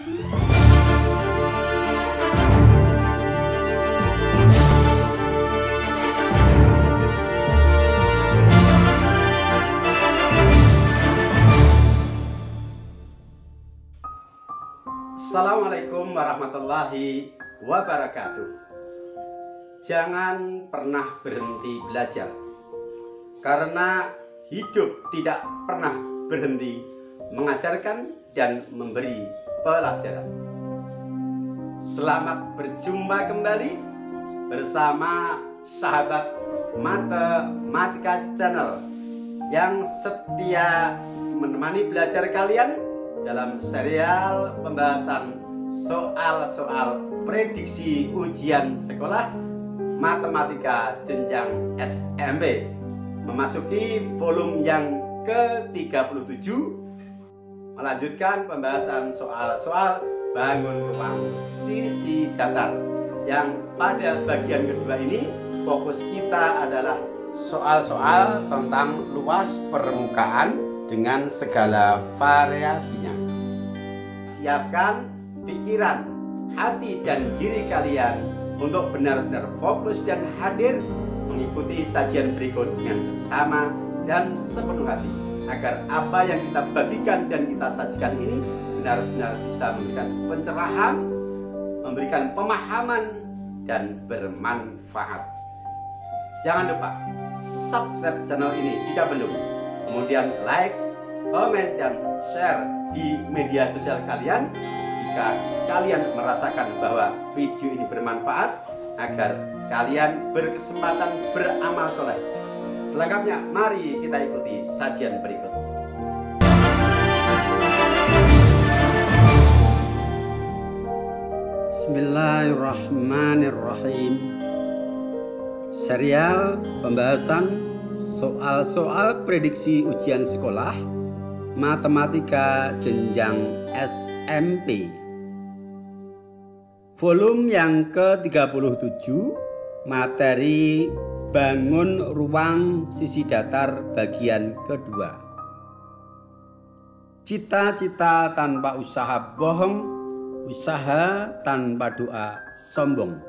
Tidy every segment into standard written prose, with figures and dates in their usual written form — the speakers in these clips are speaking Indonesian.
Assalamualaikum warahmatullahi wabarakatuh. Jangan pernah berhenti belajar, karena hidup tidak pernah berhenti mengajarkan dan memberi pelajaran. Selamat berjumpa kembali bersama sahabat Matematika Channel yang setia menemani belajar kalian dalam serial pembahasan soal-soal prediksi ujian sekolah matematika jenjang SMP, memasuki volume yang ke-37, melanjutkan pembahasan soal-soal bangun ruang sisi datar, yang pada bagian kedua ini fokus kita adalah soal-soal tentang luas permukaan dengan segala variasinya. Siapkan pikiran, hati, dan diri kalian untuk benar-benar fokus dan hadir mengikuti sajian berikut dengan seksama dan sepenuh hati, agar apa yang kita bagikan dan kita sajikan ini benar-benar bisa memberikan pencerahan, memberikan pemahaman, dan bermanfaat. Jangan lupa subscribe channel ini jika belum, kemudian like, komen, dan share di media sosial kalian jika kalian merasakan bahwa video ini bermanfaat, agar kalian berkesempatan beramal soleh. Selengkapnya mari kita ikuti sajian berikut. Bismillahirrahmanirrahim. Serial pembahasan soal-soal prediksi ujian sekolah matematika jenjang SMP, volume yang ke-37, materi bangun ruang sisi datar bagian kedua. Cita-cita tanpa usaha bohong, usaha tanpa doa sombong.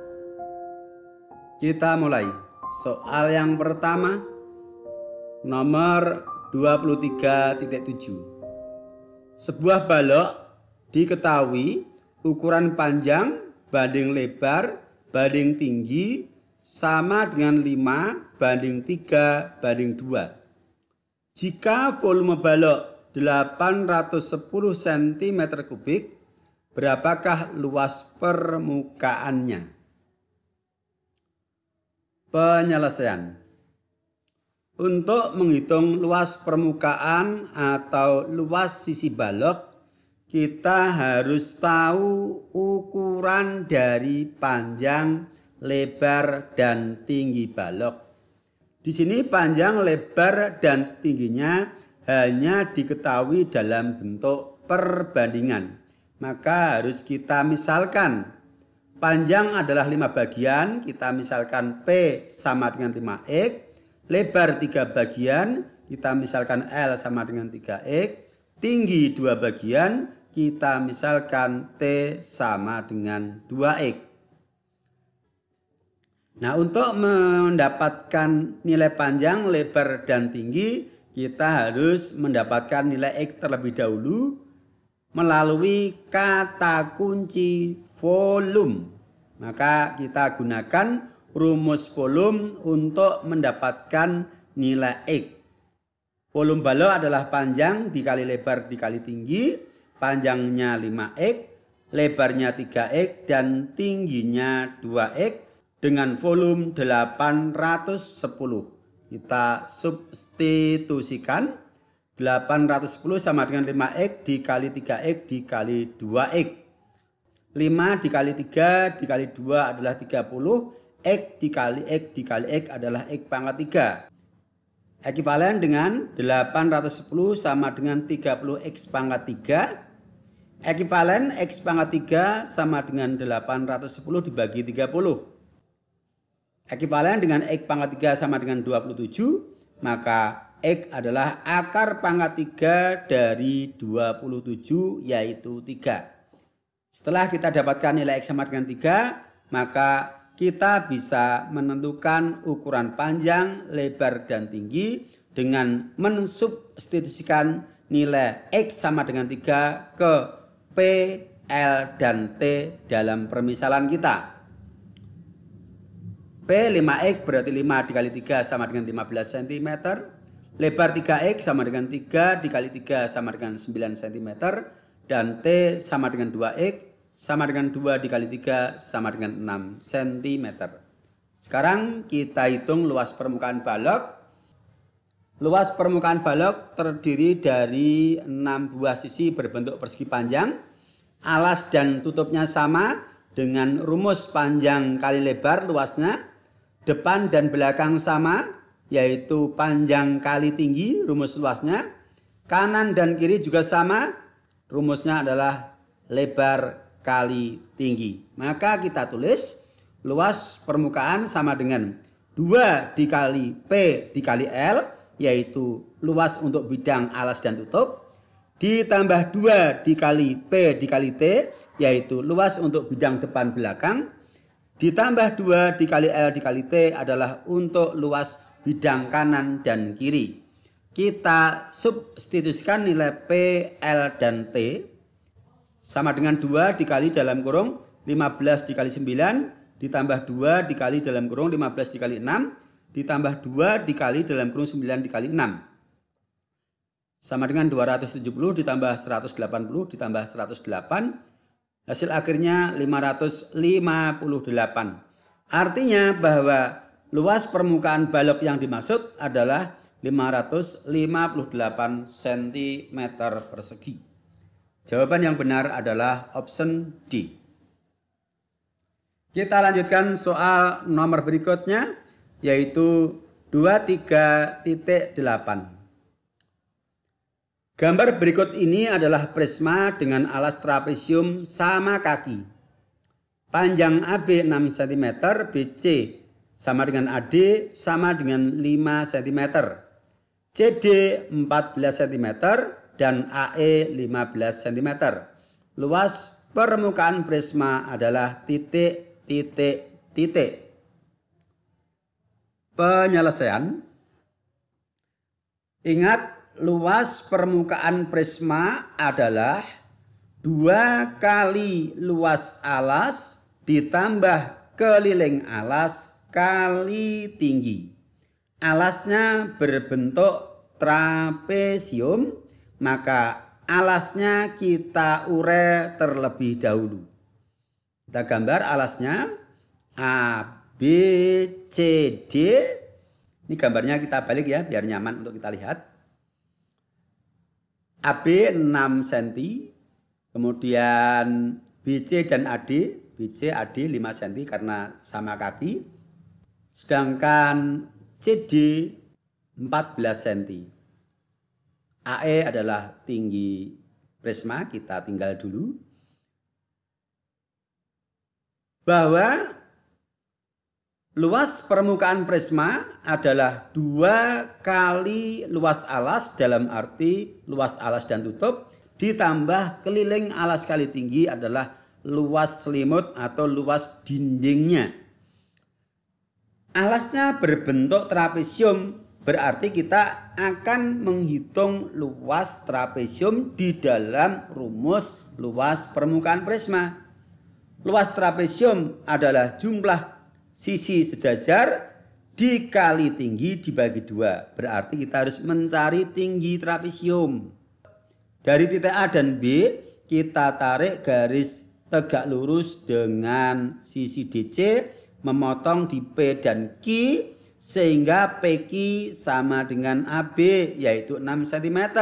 Kita mulai. Soal yang pertama, nomor 23.7. Sebuah balok diketahui ukuran panjang banding lebar banding tinggi sama dengan 5:3:2. Jika volume balok 810 cm3, berapakah luas permukaannya? Penyelesaian. Untuk menghitung luas permukaan atau luas sisi balok, kita harus tahu ukuran dari panjang, lebar, dan tinggi balok. Di sini panjang, lebar, dan tingginya hanya diketahui dalam bentuk perbandingan. Maka harus kita misalkan. Panjang adalah 5 bagian, kita misalkan P sama dengan 5X. Lebar 3 bagian, kita misalkan L sama dengan 3X. Tinggi 2 bagian, kita misalkan T sama dengan 2X. Nah, untuk mendapatkan nilai panjang, lebar, dan tinggi, kita harus mendapatkan nilai X terlebih dahulu melalui kata kunci volume. Maka kita gunakan rumus volume untuk mendapatkan nilai X. Volume balok adalah panjang dikali lebar dikali tinggi. Panjangnya 5X, lebarnya 3X, dan tingginya 2X dengan volume 810. Kita substitusikan. 810 sama dengan 5X dikali 3X dikali 2X. 5 dikali 3 dikali 2 adalah 30. X dikali X dikali X adalah X pangkat 3. Ekivalen dengan 810 sama dengan 30X pangkat 3. Ekivalen X pangkat 3 sama dengan 810 dibagi 30. Ekivalen dengan X pangkat 3 sama dengan 27. Maka X adalah akar pangkat 3 dari 27, yaitu 3. Setelah kita dapatkan nilai X sama dengan 3, maka kita bisa menentukan ukuran panjang, lebar, dan tinggi dengan mensubstitusikan nilai X sama dengan 3 ke P, L, dan T dalam permisalan kita. P 5X berarti 5 dikali 3 sama dengan 15 cm. Lebar 3X sama dengan 3 dikali 3 sama dengan 9 cm. Dan T sama dengan 2X sama dengan 2 dikali 3 sama dengan 6 cm. Sekarang kita hitung luas permukaan balok. Luas permukaan balok terdiri dari 6 buah sisi berbentuk persegi panjang. Alas dan tutupnya sama dengan rumus panjang kali lebar luasnya. Depan dan belakang sama, yaitu panjang kali tinggi, rumus luasnya. Kanan dan kiri juga sama, rumusnya adalah lebar kali tinggi. Maka kita tulis luas permukaan sama dengan 2 dikali P dikali L, yaitu luas untuk bidang alas dan tutup. Ditambah 2 dikali P dikali T, yaitu luas untuk bidang depan belakang. Ditambah 2 dikali L dikali T adalah untuk luas bidang kanan dan kiri. Kita substitusikan nilai P, L, dan T sama dengan 2 dikali dalam kurung 15 dikali 9 ditambah 2 dikali dalam kurung 15 dikali 6 ditambah 2 dikali dalam kurung 9 dikali 6. Sama dengan 270 ditambah 180 ditambah 108. Hasil akhirnya 558. Artinya bahwa luas permukaan balok yang dimaksud adalah 558 cm persegi. Jawaban yang benar adalah option D. Kita lanjutkan soal nomor berikutnya, yaitu 23.8. Gambar berikut ini adalah prisma dengan alas trapesium sama kaki. Panjang AB 6 cm, BC sama dengan AD sama dengan 5 cm. CD 14 cm dan AE 15 cm. Luas permukaan prisma adalah titik, titik, titik. Penyelesaian. Ingat, luas permukaan prisma adalah 2 kali luas alas ditambah keliling alas kali tinggi. Alasnya berbentuk trapesium, maka alasnya kita urai terlebih dahulu. Kita gambar alasnya A, B, C, D. Ini gambarnya kita balik ya biar nyaman untuk kita lihat. AB 6 cm, kemudian BC dan AD, BC AD 5 cm karena sama kaki, sedangkan CD 14 cm. AE adalah tinggi prisma, kita tinggal dulu. Bahwa luas permukaan prisma adalah 2 kali luas alas, dalam arti luas alas dan tutup, ditambah keliling alas kali tinggi adalah luas selimut atau luas dindingnya. Alasnya berbentuk trapesium, berarti kita akan menghitung luas trapesium di dalam rumus luas permukaan prisma. Luas trapesium adalah jumlah sisi sejajar dikali tinggi dibagi 2. Berarti kita harus mencari tinggi trapesium. Dari titik A dan B kita tarik garis tegak lurus dengan sisi DC memotong di P dan Q sehingga PQ sama dengan AB yaitu 6 cm.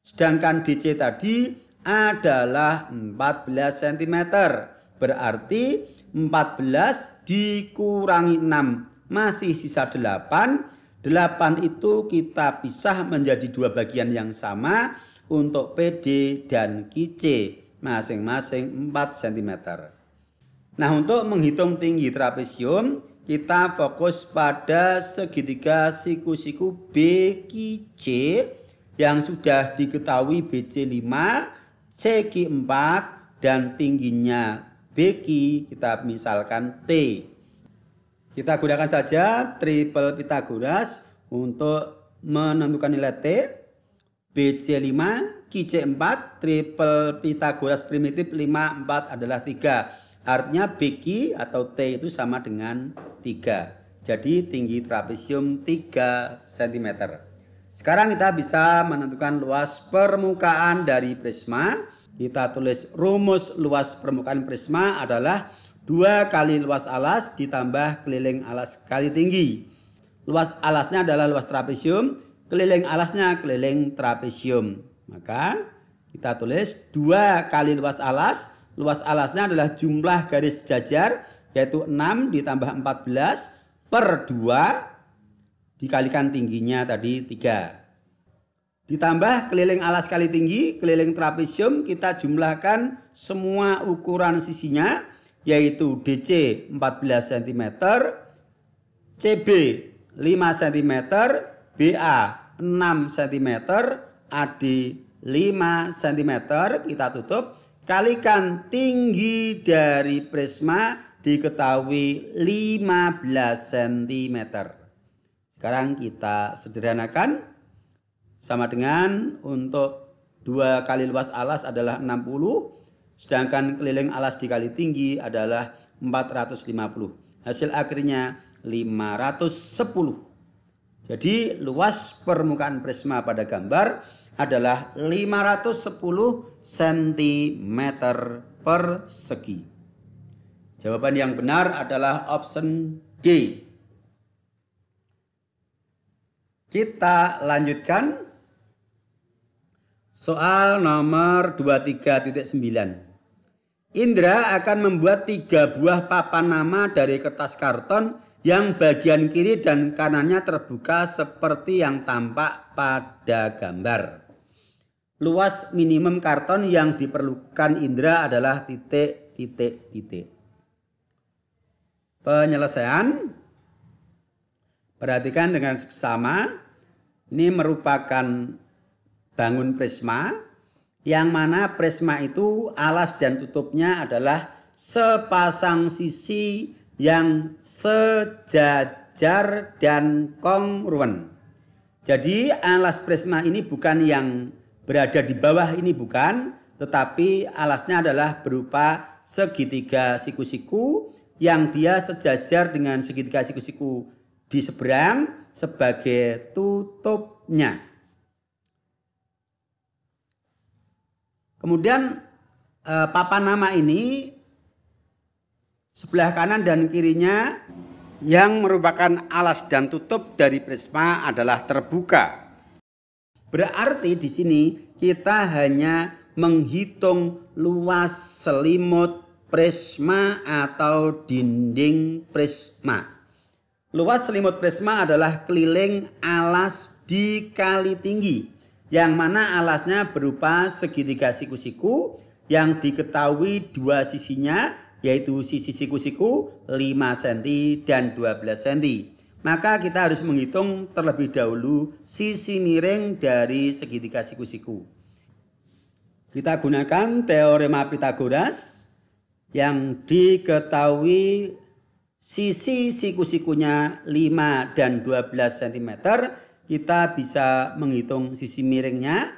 Sedangkan DC tadi adalah 14 cm. Berarti 14 dikurangi 6 masih sisa 8. 8 itu kita pisah menjadi 2 bagian yang sama untuk PD dan QC masing-masing 4 cm. Nah, untuk menghitung tinggi trapesium kita fokus pada segitiga siku-siku BQC yang sudah diketahui BC 5, CQ 4 dan tingginya BQ, kita misalkan T. Kita gunakan saja triple Pythagoras untuk menentukan nilai T. BC 5, QC 4, triple Pythagoras primitif 5, 4 adalah 3. Artinya BQ atau T itu sama dengan 3. Jadi tinggi trapesium 3 cm. Sekarang kita bisa menentukan luas permukaan dari prisma. Kita tulis rumus luas permukaan prisma adalah 2 kali luas alas ditambah keliling alas kali tinggi. Luas alasnya adalah luas trapesium, keliling alasnya keliling trapesium. Maka kita tulis 2 kali luas alas. Luas alasnya adalah jumlah garis sejajar, yaitu 6 ditambah 14 per 2 dikalikan tingginya tadi 3. Ditambah keliling alas kali tinggi, keliling trapesium, kita jumlahkan semua ukuran sisinya, yaitu DC 14 cm, CB 5 cm, BA 6 cm, AD 5 cm. Kita tutup, kalikan tinggi dari prisma diketahui 15 cm. Sekarang kita sederhanakan. Sama dengan untuk 2 kali luas alas adalah 60. Sedangkan keliling alas dikali tinggi adalah 450. Hasil akhirnya 510. Jadi luas permukaan prisma pada gambar adalah 510 cm persegi. Jawaban yang benar adalah option D. Kita lanjutkan. Soal nomor 23.9. Indra akan membuat 3 buah papan nama dari kertas karton yang bagian kiri dan kanannya terbuka seperti yang tampak pada gambar. Luas minimum karton yang diperlukan Indra adalah titik. Penyelesaian. Perhatikan dengan seksama. Ini merupakan bangun prisma, yang mana prisma itu alas dan tutupnya adalah sepasang sisi yang sejajar dan kongruen. Jadi alas prisma ini bukan yang berada di bawah, ini bukan, tetapi alasnya adalah berupa segitiga siku-siku yang dia sejajar dengan segitiga siku-siku di seberang sebagai tutupnya. Kemudian papan nama ini sebelah kanan dan kirinya yang merupakan alas dan tutup dari prisma adalah terbuka. Berarti di sini kita hanya menghitung luas selimut prisma atau dinding prisma. Luas selimut prisma adalah keliling alas dikali tinggi, yang mana alasnya berupa segitiga siku-siku yang diketahui 2 sisinya, yaitu sisi siku-siku 5 cm dan 12 cm. Maka kita harus menghitung terlebih dahulu sisi miring dari segitiga siku-siku. Kita gunakan teorema Pythagoras yang diketahui sisi siku-sikunya 5 dan 12 cm. Kita bisa menghitung sisi miringnya.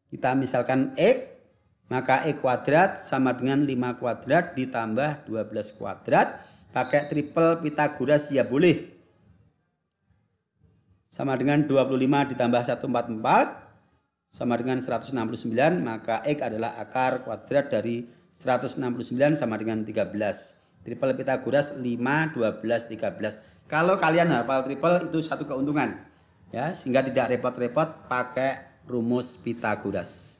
Kita misalkan X, maka X kuadrat sama dengan 5 kuadrat ditambah 12 kuadrat. Pakai triple Pythagoras ya boleh. Sama dengan 25 ditambah 144 sama dengan 169. Maka X adalah akar kuadrat dari 169 sama dengan 13. Triple Pythagoras 5, 12, 13. Kalau kalian hafal triple itu satu keuntungan. Ya, sehingga tidak repot-repot pakai rumus Pythagoras.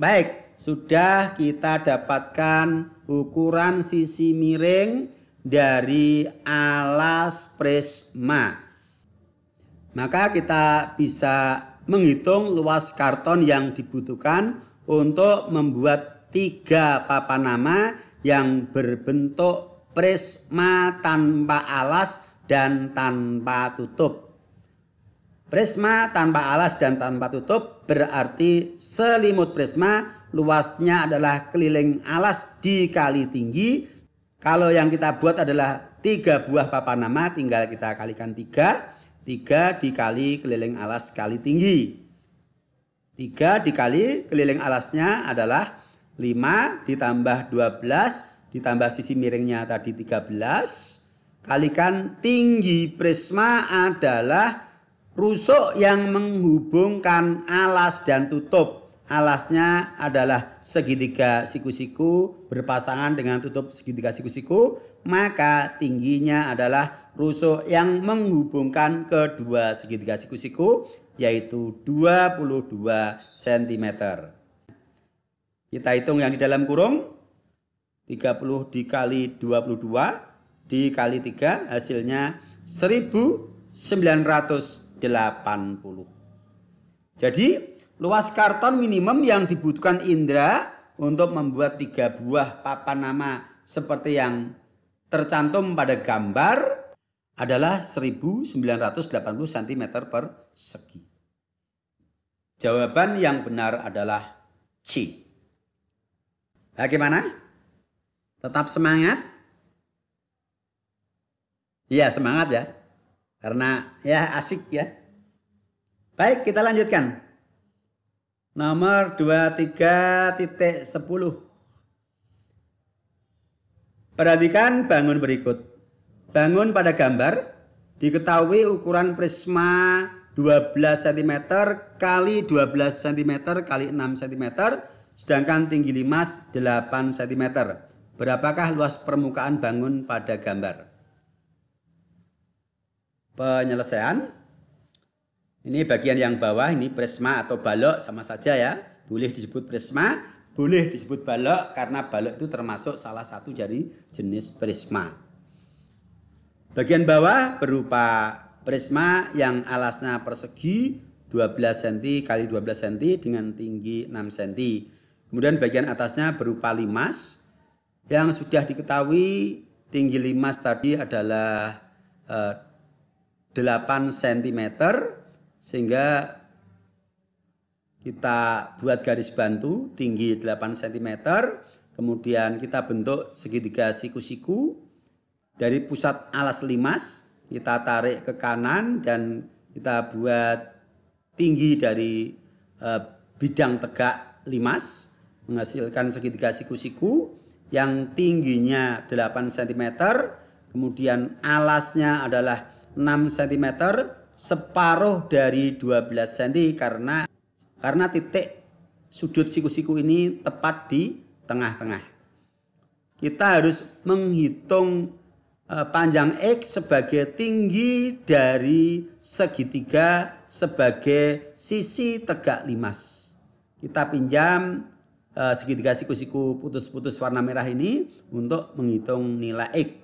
Baik, sudah kita dapatkan ukuran sisi miring dari alas prisma. Maka kita bisa menghitung luas karton yang dibutuhkan untuk membuat 3 papan nama yang berbentuk prisma tanpa alas dan tanpa tutup. Prisma tanpa alas dan tanpa tutup berarti selimut prisma luasnya adalah keliling alas dikali tinggi. Kalau yang kita buat adalah 3 buah papan nama, tinggal kita kalikan 3. 3 dikali keliling alas kali tinggi. 3 dikali keliling alasnya adalah 5 ditambah 12 ditambah sisi miringnya tadi 13. Kalikan tinggi prisma adalah rusuk yang menghubungkan alas dan tutup. Alasnya adalah segitiga siku-siku berpasangan dengan tutup segitiga siku-siku. Maka tingginya adalah rusuk yang menghubungkan kedua segitiga siku-siku, yaitu 22 cm. Kita hitung yang di dalam kurung. 30 dikali 22 dikali 3 hasilnya 1980. Jadi luas karton minimum yang dibutuhkan Indra untuk membuat 3 buah papan nama seperti yang tercantum pada gambar adalah 1980 cm persegi. Jawaban yang benar adalah C. Bagaimana? Tetap semangat? Ya, semangat ya. Karena ya asik ya. Baik, kita lanjutkan. Nomor 23.10. Perhatikan bangun berikut. Bangun pada gambar diketahui ukuran prisma 12 cm kali 12 cm kali 6 cm, sedangkan tinggi limas 8 cm. Berapakah luas permukaan bangun pada gambar? Penyelesaian. Ini bagian yang bawah, ini prisma atau balok sama saja ya. Boleh disebut prisma, boleh disebut balok karena balok itu termasuk salah satu dari jenis prisma. Bagian bawah berupa prisma yang alasnya persegi 12 cm kali 12 cm dengan tinggi 6 cm. Kemudian bagian atasnya berupa limas yang sudah diketahui tinggi limas tadi adalah 8 cm, sehingga kita buat garis bantu tinggi 8 cm, kemudian kita bentuk segitiga siku-siku. Dari pusat alas limas kita tarik ke kanan dan kita buat tinggi dari bidang tegak limas menghasilkan segitiga siku-siku yang tingginya 8 cm, kemudian alasnya adalah 6 cm, separuh dari 12 cm karena titik sudut siku-siku ini tepat di tengah-tengah. Kita harus menghitung panjang X sebagai tinggi dari segitiga sebagai sisi tegak limas. Kita pinjam segitiga siku-siku putus-putus warna merah ini untuk menghitung nilai X.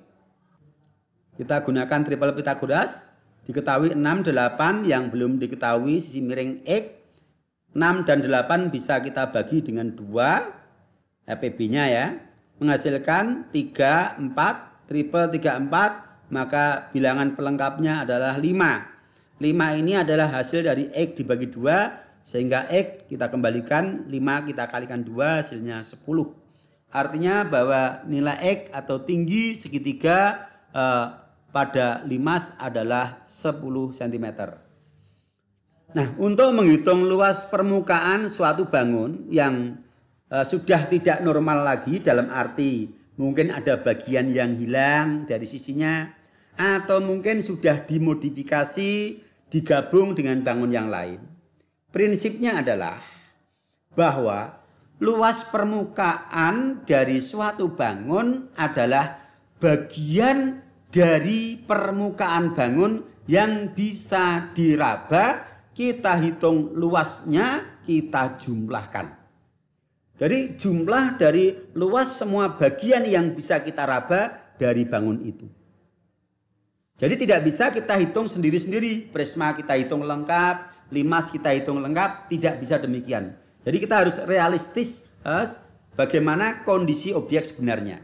Kita gunakan triple Pythagoras, diketahui 6, 8 yang belum diketahui sisi miring X. 6 dan 8 bisa kita bagi dengan 2, FPB-nya ya, menghasilkan 3, 4, triple 3, 4, maka bilangan pelengkapnya adalah 5. 5 ini adalah hasil dari X dibagi 2, sehingga X kita kembalikan, 5 kita kalikan 2, hasilnya 10. Artinya bahwa nilai X atau tinggi segitiga pada limas adalah 10 cm. Nah, untuk menghitung luas permukaan suatu bangun yang sudah tidak normal lagi, dalam arti mungkin ada bagian yang hilang dari sisinya, atau mungkin sudah dimodifikasi digabung dengan bangun yang lain. Prinsipnya adalah bahwa luas permukaan dari suatu bangun adalah bagian dari permukaan bangun yang bisa diraba, kita hitung luasnya, kita jumlahkan. Jadi jumlah dari luas semua bagian yang bisa kita raba dari bangun itu. Jadi tidak bisa kita hitung sendiri-sendiri. Prisma kita hitung lengkap, limas kita hitung lengkap, tidak bisa demikian. Jadi kita harus realistis bagaimana kondisi objek sebenarnya.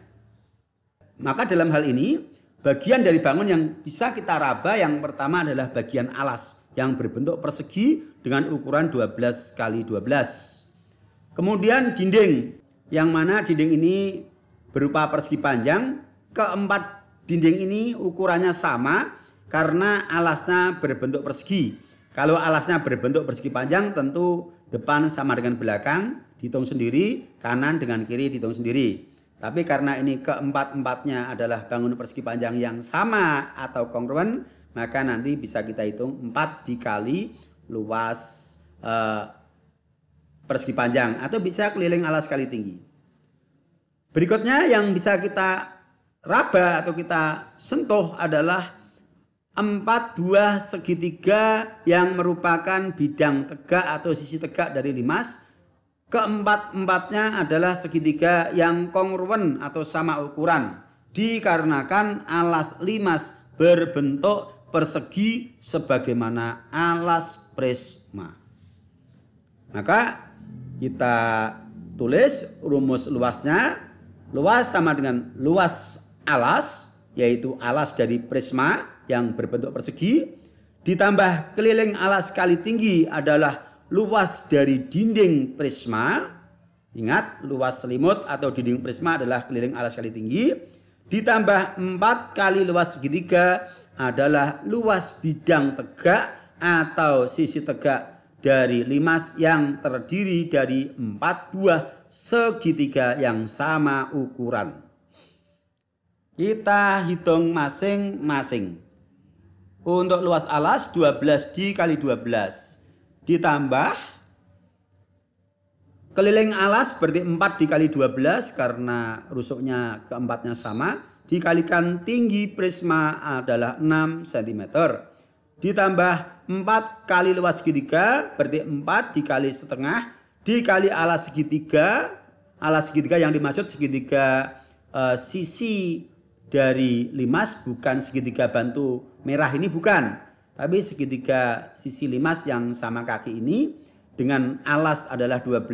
Maka dalam hal ini, bagian dari bangun yang bisa kita raba yang pertama adalah bagian alas. yang berbentuk persegi dengan ukuran 12 kali 12. Kemudian dinding, yang mana dinding ini berupa persegi panjang. Keempat dinding ini ukurannya sama karena alasnya berbentuk persegi. Kalau alasnya berbentuk persegi panjang, tentu depan sama dengan belakang, dihitung sendiri, kanan dengan kiri dihitung sendiri. Tapi karena ini keempat-empatnya adalah bangunan persegi panjang yang sama atau kongruen, maka nanti bisa kita hitung 4 dikali luas persegi panjang atau bisa keliling alas kali tinggi. Berikutnya yang bisa kita raba atau kita sentuh adalah 4 buah segitiga yang merupakan bidang tegak atau sisi tegak dari limas. Keempat-empatnya adalah segitiga yang kongruen atau sama ukuran, dikarenakan alas limas berbentuk persegi sebagaimana alas prisma. Maka kita tulis rumus luasnya. Luas sama dengan luas alas, yaitu alas dari prisma yang berbentuk persegi, ditambah keliling alas kali tinggi adalah luas dari dinding prisma. Ingat, luas selimut atau dinding prisma adalah keliling alas kali tinggi. Ditambah 4 kali luas segitiga adalah luas bidang tegak atau sisi tegak dari limas yang terdiri dari 4 buah segitiga yang sama ukuran. Kita hitung masing-masing. Untuk luas alas 12 dikali 12. Ditambah keliling alas berarti 4 dikali 12 karena rusuknya keempatnya sama. Dikalikan tinggi prisma adalah 6 cm. Ditambah 4 kali luas segitiga berarti 4 dikali setengah. Dikali alas segitiga. Alas segitiga yang dimaksud segitiga sisi dari limas, bukan segitiga bantu merah ini, bukan. Tapi segitiga sisi limas yang sama kaki ini dengan alas adalah 12,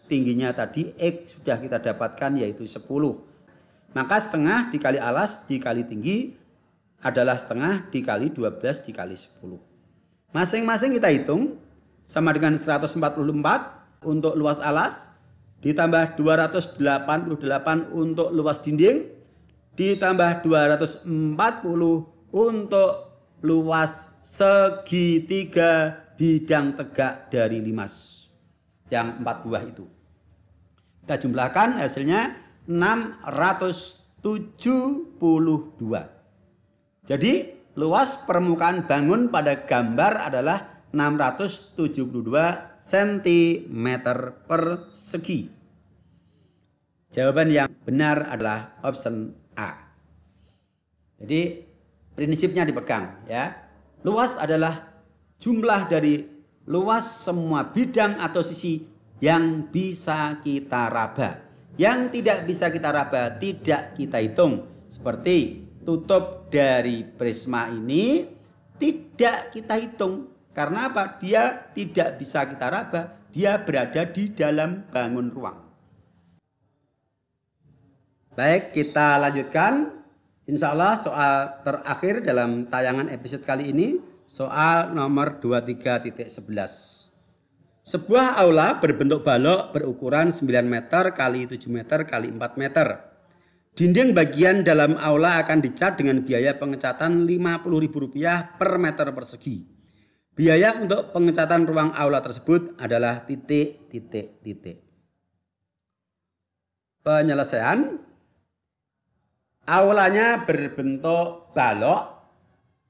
tingginya tadi X sudah kita dapatkan yaitu 10. Maka setengah dikali alas dikali tinggi adalah setengah dikali 12 dikali 10. Masing-masing kita hitung sama dengan 144 untuk luas alas, ditambah 288 untuk luas dinding, ditambah 240 untuk luas segitiga bidang tegak dari limas yang 4 buah itu. Kita jumlahkan hasilnya 672. Jadi luas permukaan bangun pada gambar adalah 672 cm persegi. Jawaban yang benar adalah option A. Jadi prinsipnya dipegang ya. Luas adalah jumlah dari luas semua bidang atau sisi yang bisa kita raba. Yang tidak bisa kita raba tidak kita hitung. Seperti tutup dari prisma ini tidak kita hitung. Karena apa? Dia tidak bisa kita raba. Dia berada di dalam bangun ruang. Baik, kita lanjutkan. Insya Allah soal terakhir dalam tayangan episode kali ini, soal nomor 23.11. Sebuah aula berbentuk balok berukuran 9 meter kali 7 meter kali 4 meter. Dinding bagian dalam aula akan dicat dengan biaya pengecatan Rp50.000 per meter persegi. Biaya untuk pengecatan ruang aula tersebut adalah titik. Penyelesaian. Aulanya berbentuk balok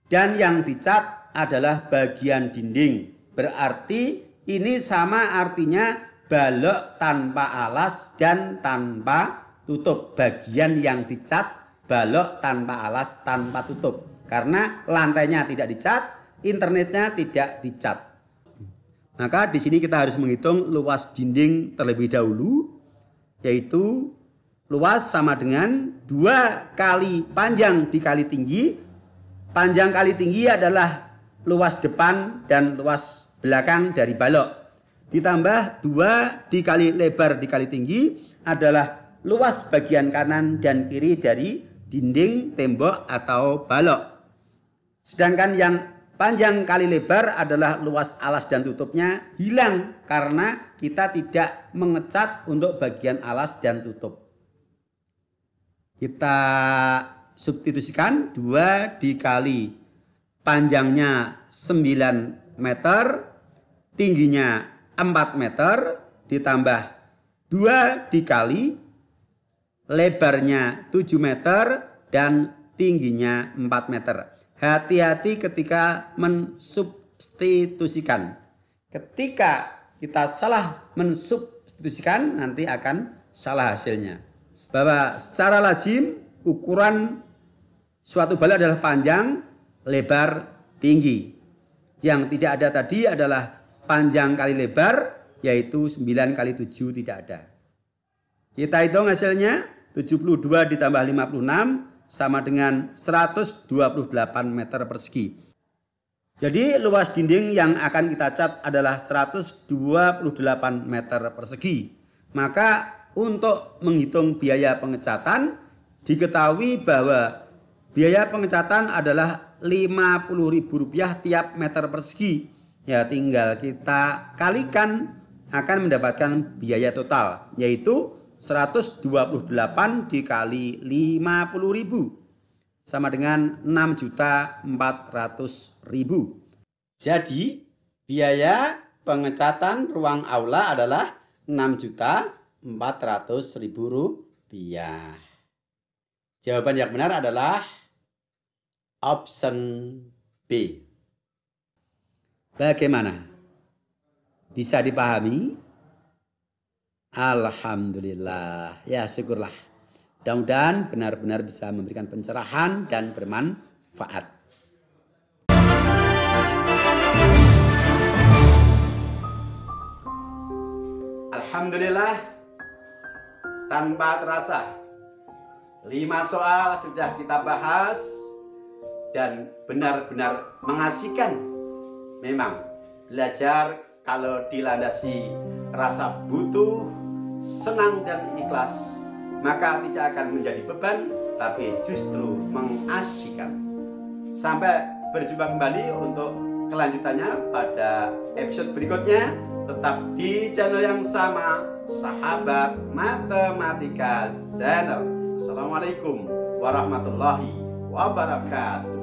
dan yang dicat adalah bagian dinding. Berarti ini sama artinya balok tanpa alas dan tanpa tutup. Bagian yang dicat balok tanpa alas tanpa tutup. Karena lantainya tidak dicat, internetnya tidak dicat. Maka di sini kita harus menghitung luas dinding terlebih dahulu, yaitu luas sama dengan 2 kali panjang dikali tinggi. Panjang kali tinggi adalah luas depan dan luas belakang dari balok. Ditambah 2 dikali lebar dikali tinggi adalah luas bagian kanan dan kiri dari dinding, tembok atau balok. Sedangkan yang panjang kali lebar adalah luas alas dan tutupnya hilang karena kita tidak mengecat untuk bagian alas dan tutup. Kita substitusikan 2 dikali panjangnya 9 meter, tingginya 4 meter, ditambah 2 dikali lebarnya 7 meter dan tingginya 4 meter. Hati-hati ketika mensubstitusikan. Ketika kita salah mensubstitusikan nanti akan salah hasilnya. Bahwa secara lazim ukuran suatu balik adalah panjang, lebar, tinggi. Yang tidak ada tadi adalah panjang kali lebar, yaitu 9 kali 7 tidak ada. Kita hitung hasilnya, 72 ditambah 56 sama dengan 128 meter persegi. Jadi luas dinding yang akan kita cat adalah 128 meter persegi. Maka untuk menghitung biaya pengecatan, diketahui bahwa biaya pengecatan adalah Rp50.000 tiap meter persegi. Ya tinggal kita kalikan akan mendapatkan biaya total, yaitu 128 dikali 50.000 sama dengan 6.400.000. Jadi biaya pengecatan ruang aula adalah Rp6.400.000. Jawaban yang benar adalah option B. Bagaimana? Bisa dipahami? Alhamdulillah. Ya syukurlah. Mudah-mudahan benar-benar bisa memberikan pencerahan dan bermanfaat. Alhamdulillah, tanpa terasa 5 soal sudah kita bahas dan benar-benar mengasihkan. Memang belajar kalau dilandasi rasa butuh, senang dan ikhlas, maka tidak akan menjadi beban, tapi justru mengasihkan. Sampai berjumpa kembali untuk kelanjutannya pada episode berikutnya. Tetap di channel yang sama, Sahabat Matematika Channel. Assalamualaikum warahmatullahi wabarakatuh.